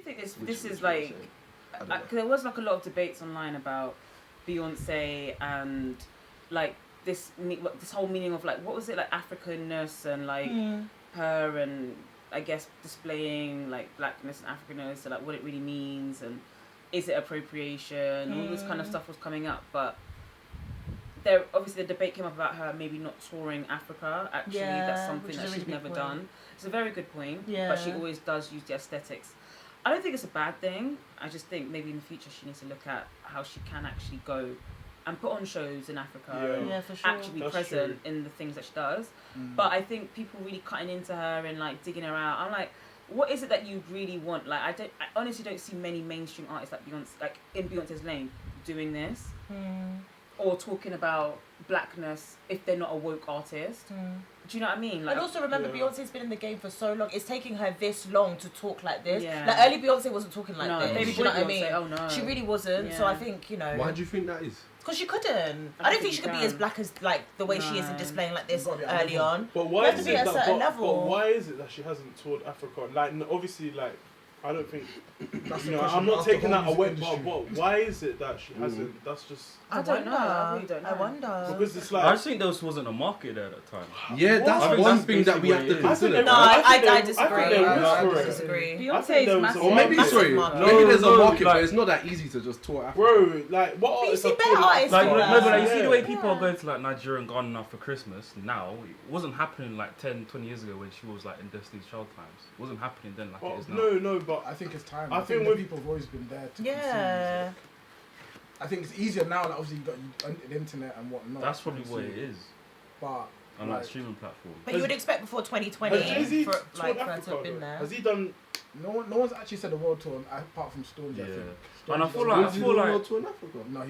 think this is like there was like a lot of debates online about Beyonce and like this whole meaning of like what was it like Africanness and like her and I guess displaying like blackness and Africanness and like what it really means and is it appropriation, all this kind of stuff was coming up, but there obviously the debate came up about her maybe not touring Africa. Actually, that's something that she's never done. It's a very good point, but she always does use the aesthetics. I don't think it's a bad thing. I just think maybe in the future she needs to look at how she can actually go and put on shows in Africa and for sure. actually be present in the things that she does. But I think people really cutting into her and like digging her out. I'm like, what is it that you really want? Like, I honestly don't see many mainstream artists like Beyonce, like in Beyonce's lane, doing this or talking about blackness if they're not a woke artist. Do you know what I mean? Like, and also remember, Beyonce's been in the game for so long. It's taking her this long to talk like this. Yeah. Like early Beyonce wasn't talking like this. Baby Do you know what I Beyonce, mean? oh no, she really wasn't. Yeah. So I think Why do you think that is? because she couldn't. I don't think she could be as black as like the way she is in displaying like this early on. But why have to is be it at a that? certain level. But why is it that she hasn't toured Africa? Like obviously, like I don't think. That's I'm not taking that away. But why is it that she hasn't? That's just. I don't know. I really don't know. I wonder. Because it's like I just think there wasn't a market there at that time. Yeah, that's one thing that we have to consider. No, I disagree. I disagree. Beyonce is massive. Or maybe Massive market. maybe there's a No, market, like- but it's not that easy to just tour Africa. bro, like what But you artists see are better touring artists Like, do no, that. but like, you see the way Yeah. people are going to like Nigeria and Ghana now for Christmas now, it wasn't happening like 10, 20 years ago when she was like in Destiny's Child times. It wasn't happening then like it is now. No, but I think it's time. I I think think with- the people have always been there to Yeah. consume music. I think it's easier now. Like obviously you got the internet and whatnot. That's probably what it is But on like streaming platforms. But you would expect before 2020 has Jay-Z for toured like for her to Africa? have been Though? there. Has he done? no one's actually said a world tour apart from Stormzy. I Yeah. think. And I Stormzy feel does like- world I tour. feel like- tour in Africa. No,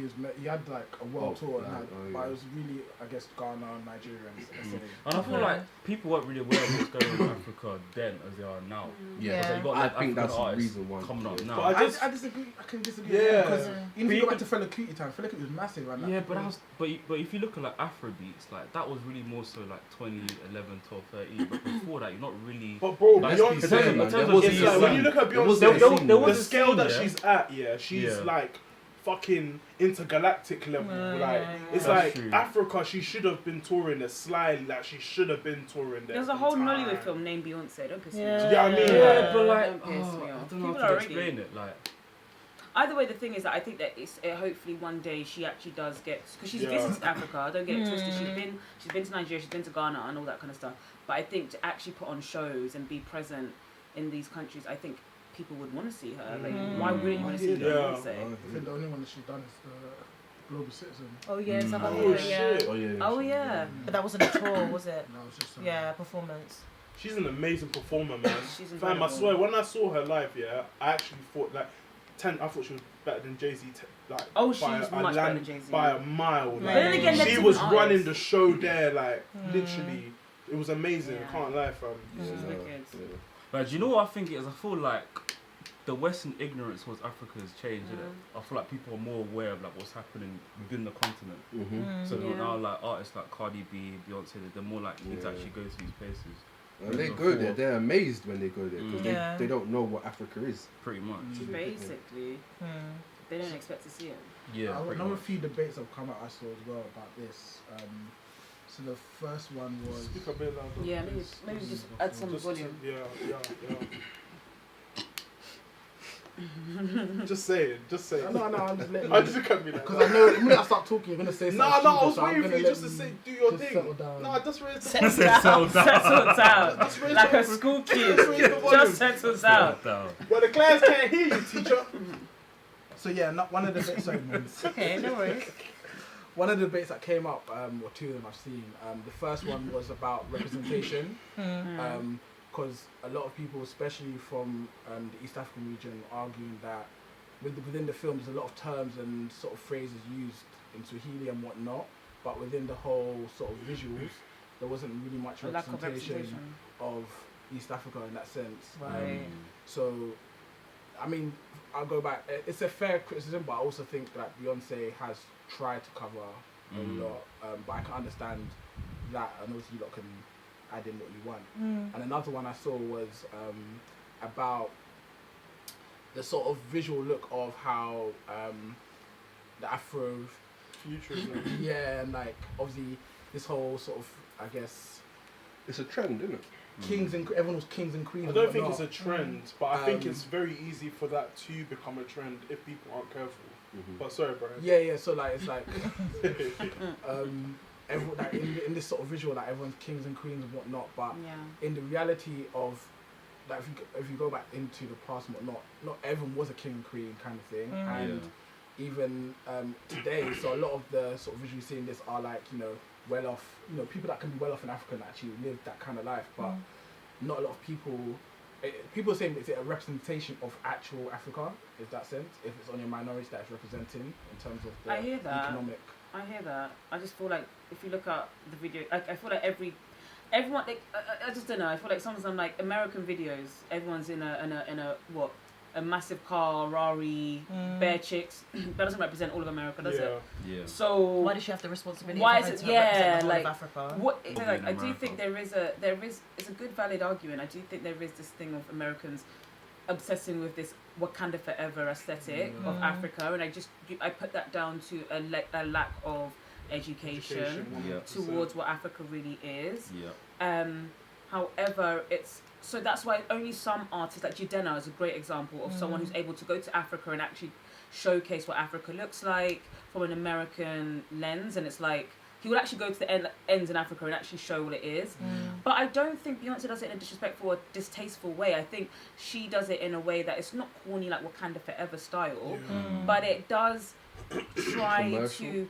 he had like a world tour, and but yeah. it was really, I guess, Ghana, Nigeria, and SA. And I feel like people weren't really aware of what's going on in Africa then as they are now. Yeah, Because you got I like think African that's the artists reason why. coming up now. But I disagree. I can disagree. Yeah. Because Yeah. even if But you you go back could- to Fela Kuti time, Fela Kuti was massive, and Yeah, but if you look at like Afro beats, like that was really more so like 2011, 12, 13. But before that, you're not really. But bro, Like, Beyonce. in terms of- in terms of It's like when you look at There was Beyonce, a scene. there was the a scale scene, that yeah. she's at, she's Yeah. like fucking intergalactic level. Like it's That's like true. Africa, she should have been touring there slyly. Like she should have been touring there. There's a in whole time. Nollywood film named Beyonce. Don't piss me Yeah. off. Yeah, I mean, Yeah, but like, Don't piss me I off. don't know People how are to already. explain it. Like, Either way, the thing is that I think that it's hopefully one day she actually does get, because she's visited Africa. Don't get it twisted. She's been to Nigeria, she's been to Ghana and all that kind of stuff. But I think to actually put on shows and be present in these countries, I think people would want to see her. Like, why wouldn't you want to see Yeah. Beyonce? I think the only one that she's done is the Global Citizen. Oh yeah, South Oh Africa, yeah. shit! Oh yeah. Oh yeah. But that wasn't a tour, was it? No, it's just Yeah, performance. She's an amazing performer, man. She's Fam, incredible. I swear, when I saw her live, I actually thought like I thought she was better than Jay-Z. Like, Oh, she's by much better than Jay-Z. by a mile. Like, But then again, she let's was be running honest. the show there, like literally. It was amazing. Yeah. I can't lie, fam. She's wicked. Like, do you know what I think it is? I feel like the Western ignorance towards Africa has changed, innit? I feel like people are more aware of like what's happening within the continent. So Yeah. now like artists like Cardi B, Beyonce, they're more likely to actually go to these places. And they go there, they're amazed when they go there because Yeah. they don't know what Africa is. Pretty much. Basically, they don't expect to see it. Yeah. pretty Another much. few debates have come out I saw as well about this. So the first one was. Speak a bit louder. Yeah, maybe just add some volume. Yeah. Just say it. Just say it. No, I'm just letting I you. just look at me like Because I know the minute I start talking, you're gonna say something. No, I stupid, was so I'm waiting for gonna you let just to say, do your just thing. settle down. No, just raise the Settle volume. down. Settle down. Just raise Like the a school kid. Just raise the volume. Just settle down. Well, the class can't hear you, teacher. So yeah, not one of the debates. Sorry, man. Okay, no worries. One of the debates that came up, or two of them I've seen. The first one was about representation, because a lot of people, especially from the East African region, arguing that within the film there's a lot of terms and sort of phrases used in Swahili and whatnot, but within the whole sort of visuals, there wasn't really much A lack of representation representation. of East Africa in that sense. Right. So, I mean, I'll go back. It's a fair criticism, but I also think that Beyonce has tried to cover a lot. But I can understand that, and obviously you lot can add in what you want. And another one I saw was about the sort of visual look of how the Afro, Futurism. yeah, and like obviously this whole sort of, I guess, It's a trend, isn't it? kings and everyone was kings and queens. I don't and think it's whatnot. a trend, but I think it's very easy for that to become a trend if people aren't careful. But sorry, Brian. Yeah, so like it's like everyone, like in this sort of visual, like everyone's kings and queens and whatnot, but Yeah. in the reality of like if you go back into the past and whatnot, not everyone was a king and queen kind of thing, and even today, so a lot of the sort of visuals you see in this are like, you know, well off, you know, people that can be well off in Africa and actually live that kind of life, but not a lot of people. People are saying, is it a representation of actual Africa? Is that sense? If it's on your minority that it's representing in terms of the I hear that. economic. I hear that. I just feel like if you look at the video, I feel like everyone, like, I just don't know. I feel like sometimes I'm like American videos. Everyone's in a what? A massive car, Rari, bare chicks. That doesn't represent all of America, does it? Yeah. So why does she have the responsibility? Why for her is it? to represent Yeah, the whole like of Africa? what? Probably Like, in I do America. think there is. It's a good valid argument. I do think there is this thing of Americans obsessing with this Wakanda Forever aesthetic of Africa, and I put that down to a lack of education towards what Africa really is. Yeah. However, so that's why only some artists, like Jidenna is a great example of someone who's able to go to Africa and actually showcase what Africa looks like from an American lens, and it's like he would actually go to the ends in Africa and actually show what it is. But I don't think Beyonce does it in a disrespectful or distasteful way. I think she does it in a way that it's not corny like Wakanda Forever style, but it does try Commercial? to,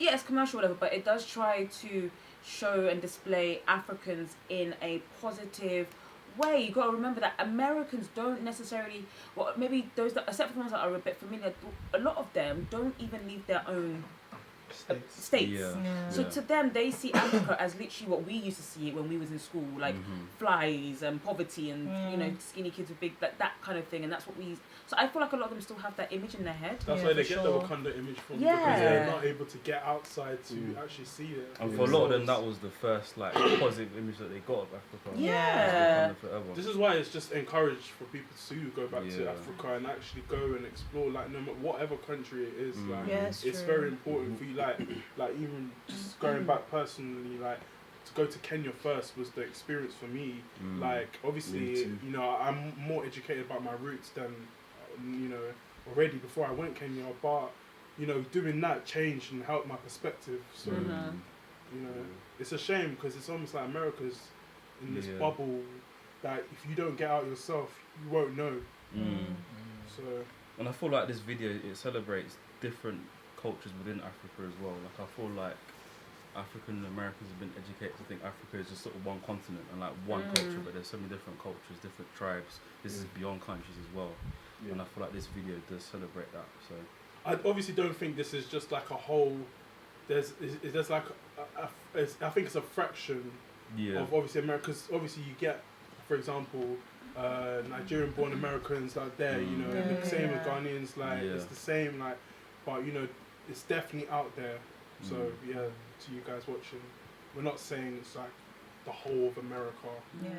yeah, it's commercial or whatever, but it does try to show and display Africans in a positive way. You got to remember that Americans don't necessarily, well, maybe those that, except for the ones that are a bit familiar, a lot of them don't even leave their own states. So to them, they see Africa as literally what we used to see it when we was in school, like flies and poverty and you know, skinny kids with big, like that kind of thing, and that's what we. So I feel like a lot of them still have that image in their head. That's where they get the Wakanda image from, because they're not able to get outside to actually see it. And for a lot of them, that was the first like positive image that they got of Africa. Yeah. This is why it's just encouraged for people to go back to Africa and actually go and explore, like, no matter whatever country it is, like, it's very important for you, like even just going back personally, like, to go to Kenya first was the experience for me. Like, obviously, you know, I'm more educated about my roots than, you know, already before I went Kenya, but, you know, doing that changed and helped my perspective. So, you know, it's a shame because it's almost like America's in this bubble that if you don't get out yourself, you won't know. So, and I feel like this video, it celebrates different cultures within Africa as well. Like, I feel like African Americans have been educated to think Africa is just sort of one continent and like one culture, but there's so many different cultures, different tribes. This is beyond countries as well. And I feel like this video does celebrate that. So I obviously don't think this is just like a whole. There's like I think it's a fraction of obviously America's. Obviously, you get, for example, Nigerian-born Americans like there, you know, and the same with Ghanaians. Like it's the same, like, but you know, it's definitely out there. So yeah, to you guys watching, we're not saying it's like the whole of America. Yeah.